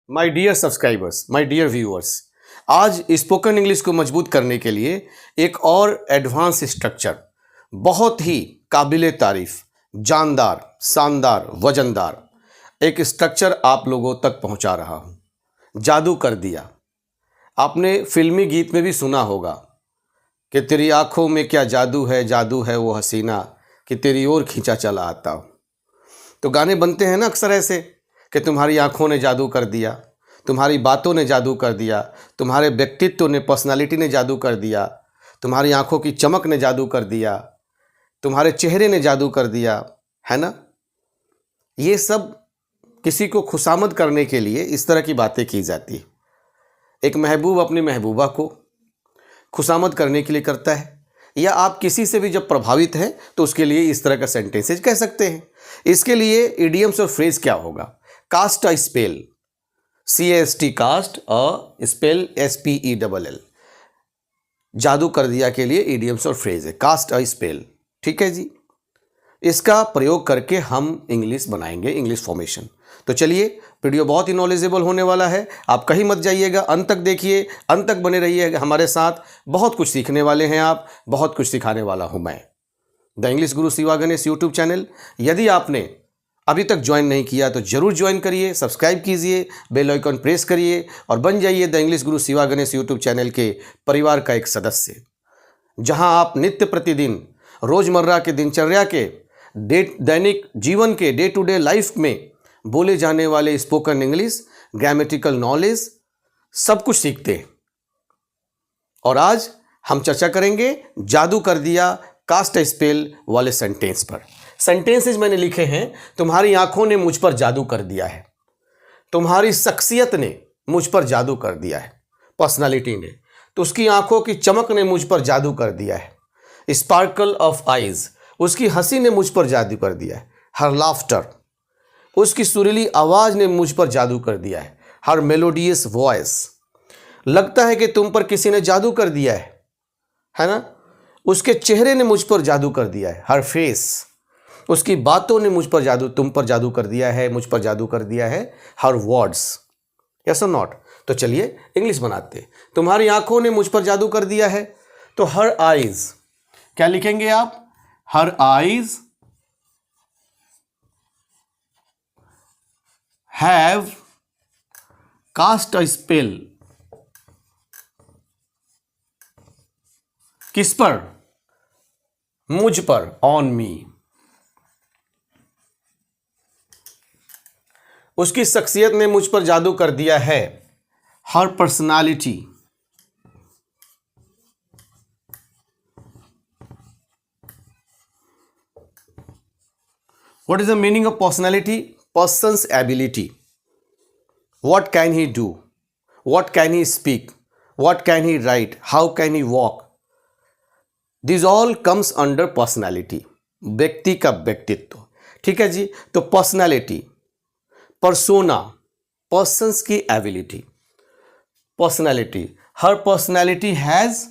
My dear subscribers, my dear viewers, आज spoken English को मजबूत करने के लिए एक और एडवांस स्ट्रक्चर, बहुत ही काबिले तारीफ, जानदार, शानदार, वजनदार एक स्ट्रक्चर आप लोगों तक पहुंचा रहा हूं। जादू कर दिया। आपने फिल्मी गीत में भी सुना होगा कि तेरी आंखों में क्या जादू है वो हसीना कि तेरी ओर खींचा चला आता हूं। तो गाने बनते हैं ना अक्सर ऐसे कि तुम्हारी आंखों ने जादू कर दिया, तुम्हारी बातों ने जादू कर दिया, तुम्हारे व्यक्तित्व ने, पर्सनालिटी ने जादू कर दिया, तुम्हारी आंखों की चमक ने जादू कर दिया, तुम्हारे चेहरे ने जादू कर दिया, है ना। ये सब किसी को खुशामद करने के लिए इस तरह की बातें की जाती है। एक महबूब अपनी महबूबा को खुशामद करने के लिए करता है, या आप किसी से भी जब प्रभावित हैं तो उसके लिए इस तरह का सेंटेंसेज कह सकते हैं। इसके लिए इडियम्स और फ्रेज क्या होगा? Cast a spell, CAST, cast a spell SPELL, जादू कर दिया के लिए इडियम्स और फ्रेज है कास्ट अ स्पेल। ठीक है जी, इसका प्रयोग करके हम इंग्लिश बनाएंगे, इंग्लिश फॉर्मेशन। तो चलिए, वीडियो बहुत ही नॉलेजेबल होने वाला है, आप कहीं मत जाइएगा, अंत तक देखिए, अंत तक बने रहिएगा हमारे साथ। बहुत कुछ सीखने वाले हैं आप, बहुत कुछ सिखाने वाला हूं मैं। The English Guru Shiva Ganesh YouTube channel, यदि आपने अभी तक ज्वाइन नहीं किया तो जरूर ज्वाइन करिए, सब्सक्राइब कीजिए, बेल आइकन प्रेस करिए और बन जाइए the English Guru Shiva Ganesh YouTube channel के परिवार का एक सदस्य, जहां आप नित्य प्रतिदिन रोजमर्रा के दिनचर्या के दैनिक जीवन के डे टू डे लाइफ में बोले जाने वाले स्पोकन इंग्लिश, ग्रामेटिकल नॉलेज सब कुछ सीखते हैं। और आज हम चर्चा करेंगे जादू कर दिया कास्ट स्पेल वाले सेंटेंस पर। सेंटेंसेज मैंने लिखे हैं, तुम्हारी आंखों ने मुझ पर जादू कर दिया है, तुम्हारी शख्सियत ने मुझ पर जादू कर दिया है, पर्सनालिटी ने, तो उसकी आंखों की चमक ने मुझ पर जादू कर दिया है। स्पार्कल ऑफ आइज, उसकी हंसी ने मुझ पर जादू कर दिया है। हर लाफ्टर, उसकी सुरीली आवाज ने मुझ पर जादू कर दिया है। हर मेलोडियस वॉइस, लगता है कि तुम पर किसी ने जादू कर दिया है ना। उसके चेहरे ने मुझ पर जादू कर दिया है। हर फेस, उसकी बातों ने मुझ पर जादू, तुम पर जादू कर दिया है, मुझ पर जादू कर दिया है। हर वर्ड्स, यस और नॉट। तो चलिए इंग्लिश बनाते हैं। तुम्हारी आंखों ने मुझ पर जादू कर दिया है, तो हर आईज, क्या लिखेंगे आप? Her eyes have cast a spell, किस पर? मुझ पर, ऑन मी। उसकी शख्सियत ने मुझ पर जादू कर दिया है। Her personality, what is the meaning of personality? Persons ability, what can he do, what can he speak, what can he write, how can he walk, this all comes under personality, व्यक्ति का व्यक्तित्व। ठीक है जी। तो personality, persona, persons की ability, personality, her personality has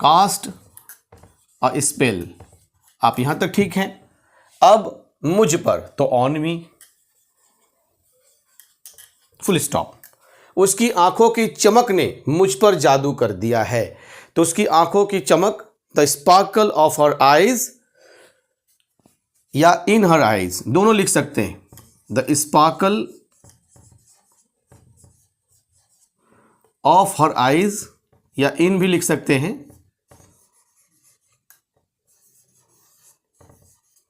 cast a spell. आप यहां तक ठीक हैं। अब मुझ पर, तो ऑन मी, फुल स्टॉप। उसकी आंखों की चमक ने मुझ पर जादू कर दिया है, तो उसकी आंखों की चमक, the sparkle of her eyes, या इन हर आईज, दोनों लिख सकते हैं। The sparkle of her eyes, या इन भी लिख सकते हैं।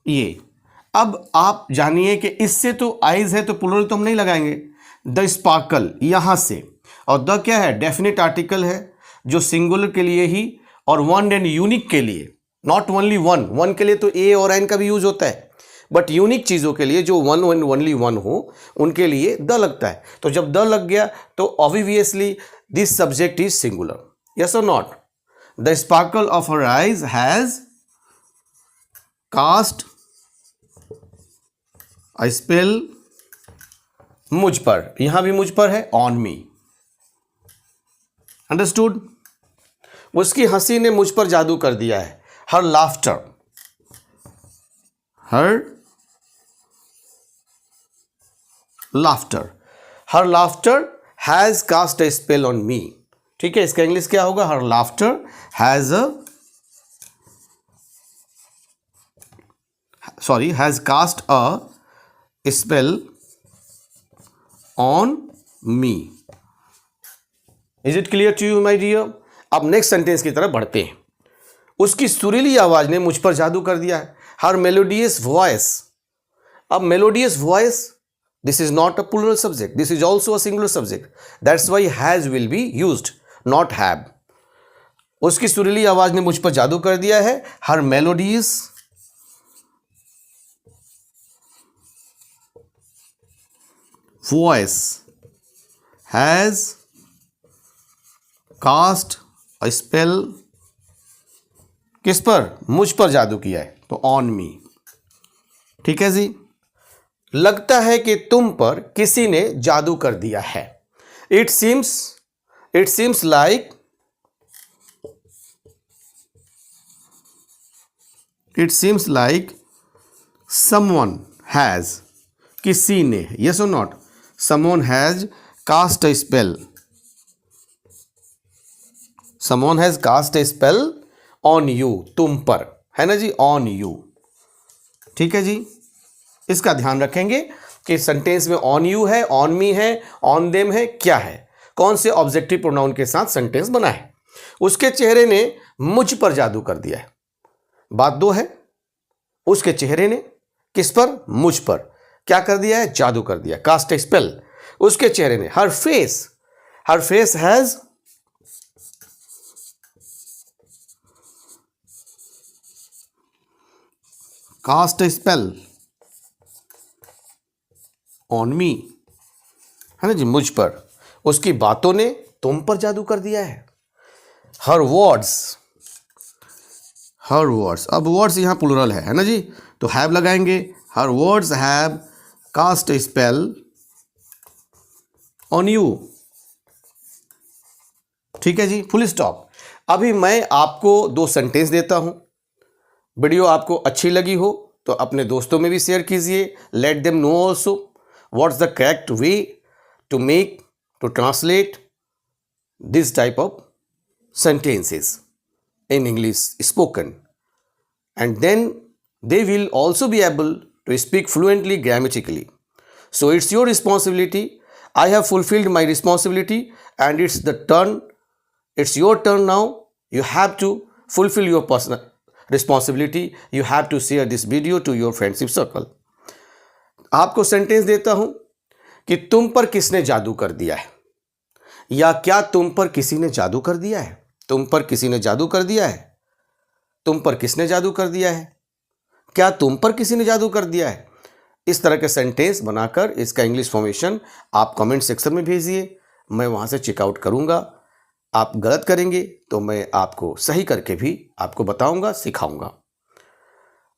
ये अब आप जानिए कि इससे तो आईज है तो प्लूरल तो हम नहीं लगाएंगे। द स्पार्कल यहां से, और द क्या है? डेफिनेट आर्टिकल है जो सिंगुलर के लिए ही, और वन एंड यूनिक के लिए, नॉट ओनली वन। वन के लिए तो ए और एन का भी यूज होता है, बट यूनिक चीजों के लिए जो वन एंड ओनली वन हो उनके लिए द लगता है। तो जब द लग गया तो obviously this subject is singular, yes और not. The sparkle of her eyes has cast a spell, मुझ पर, यहां भी मुझ पर है, ऑन मी। अंडरस्टूड? उसकी हंसी ने मुझ पर जादू कर दिया है। Her laughter, her laughter, her laughter has cast a spell on me. ठीक है, इसका इंग्लिश क्या होगा? Her laughter has cast a spell on me. Is it clear to you my dear? अब नेक्स्ट सेंटेंस की तरफ बढ़ते हैं। उसकी सुरीली आवाज ने मुझ पर जादू कर दिया है। Her melodious voice. अब melodious voice, this is not a plural subject, this is also a singular subject, that's why has will be used, not have. उसकी सुरीली आवाज ने मुझ पर जादू कर दिया है। Her melodious voice has cast a spell, किस पर? मुझ पर जादू किया है, तो ऑन मी। ठीक है जी। लगता है कि तुम पर किसी ने जादू कर दिया है। It seems like someone has, किसी ने, यस और not, someone has cast a spell, someone has cast a spell on you, तुम पर, है ना जी, ऑन यू। ठीक है जी। इसका ध्यान रखेंगे कि सेंटेंस में ऑन यू है, ऑन मी है, ऑन देम है, क्या है, कौन से ऑब्जेक्टिव प्रोनाउन के साथ सेंटेंस बना है। उसके चेहरे ने मुझ पर जादू कर दिया है। बात दो है, उसके चेहरे ने किस पर? मुझ पर क्या कर दिया है? जादू कर दिया, कास्ट ए स्पेल। उसके चेहरे ने, her face has cast a spell on me, है ना जी, मुझ पर। उसकी बातों ने तुम पर जादू कर दिया है। हर वर्ड्स, अब वर्ड्स यहां प्लूरल है ना जी, तो हैव लगाएंगे। Her words have cast a spell on you. ठीक है जी, फुल स्टॉप। अभी मैं आपको दो सेंटेंस देता हूं। वीडियो आपको अच्छी लगी हो तो अपने दोस्तों में भी शेयर कीजिए। Let them know also what's the correct way to translate this type of sentences in English spoken, and then they will also be able to speak fluently grammatically. So it's your responsibility. I have fulfilled my responsibility and it's your turn now. You have to fulfill your personal responsibility. You have to share this video to your friendship circle. आपको sentence देता हूं कि तुम पर किसने जादू कर दिया है, या क्या तुम पर किसी ने जादू कर दिया है। तुम पर किसी ने जादू कर दिया है, तुम पर किसने जादू कर दिया है, क्या तुम पर किसी ने जादू कर दिया है। इस तरह के सेंटेंस बनाकर इसका इंग्लिश फॉर्मेशन आप कमेंट सेक्शन में भेजिए, मैं वहां से चेकआउट करूंगा। आप गलत करेंगे तो मैं आपको सही करके भी आपको बताऊंगा, सिखाऊंगा।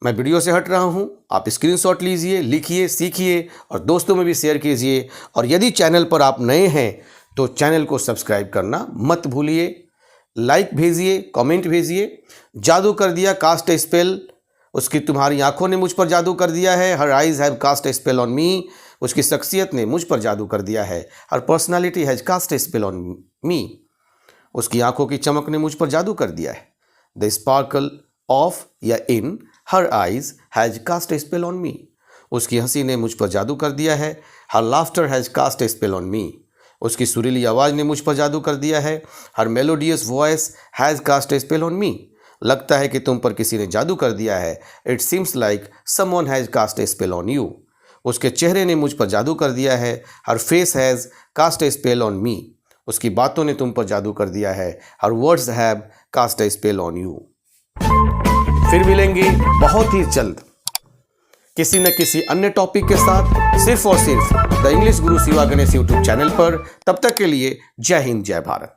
मैं वीडियो से हट रहा हूं, आप स्क्रीनशॉट लीजिए, लिखिए, सीखिए और दोस्तों में भी शेयर कीजिए। और यदि चैनल पर आप नए हैं तो चैनल को सब्सक्राइब करना मत भूलिए। लाइक भेजिए, कमेंट भेजिए। जादू कर दिया, कास्ट ए स्पेल, उसकी तुम्हारी आंखों ने मुझ पर जादू कर दिया है। Her eyes have cast a spell on me, उसकी शख्सियत ने मुझ पर जादू कर दिया है। Her personality has cast a spell on me, उसकी आंखों की चमक ने मुझ पर जादू कर दिया है। द स्पार्कल ऑफ या in her eyes has cast a spell on me, उसकी हंसी ने मुझ पर जादू कर दिया है। Her laughter has cast a spell on me, उसकी सुरीली आवाज़ ने मुझ पर जादू कर दिया है। Her melodious voice has cast a spell on me, लगता है कि तुम पर किसी ने जादू कर दिया है। It seems like someone has cast a spell on you, उसके चेहरे ने मुझ पर जादू कर दिया है। Her face has cast a spell on me, उसकी बातों ने तुम पर जादू कर दिया है। Her words have cast a spell on you. फिर मिलेंगे बहुत ही जल्द किसी न किसी अन्य टॉपिक के साथ, सिर्फ और सिर्फ the English Guru Shiva Ganesh YouTube channel पर। तब तक के लिए जय हिंद, जय भारत।